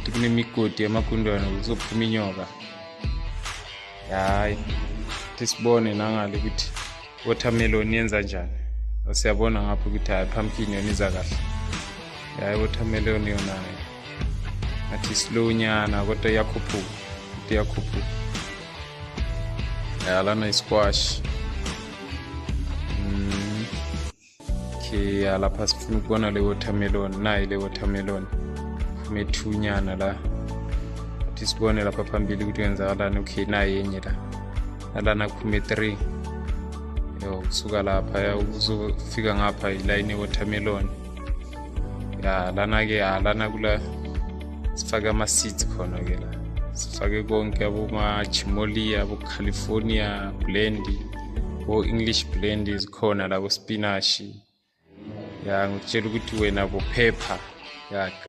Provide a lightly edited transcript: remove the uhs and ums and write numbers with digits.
ukuthi kunemigodi yamagundwane kuzophuma inyoka. Hayi sibone nangale ukuthi watermelon yenza njani. Siyabona ngapha ukuthi hayi pumpkin yona iza kahle. Hayi watermelon yona athi slow nyana kodwa iyakhuphuka. Lana isquash. Okay, lapha sifuna ukubona le watermelon, nayi le watermelon. Methunyana la. Athi sibone lapha phambili ukuthi yenzakalani. Okay, nayi yenye la. Lana kuphume 3. Kusuka lapha uzofika ngapha iline watermelon. Lana ke lana kula sifaka ama seeds khona ke la. Sifake konke aboma chimolia, abo California blend, o English blend izikhona la, bo spinach. Ngikutshela ukuthi wena bo pepper.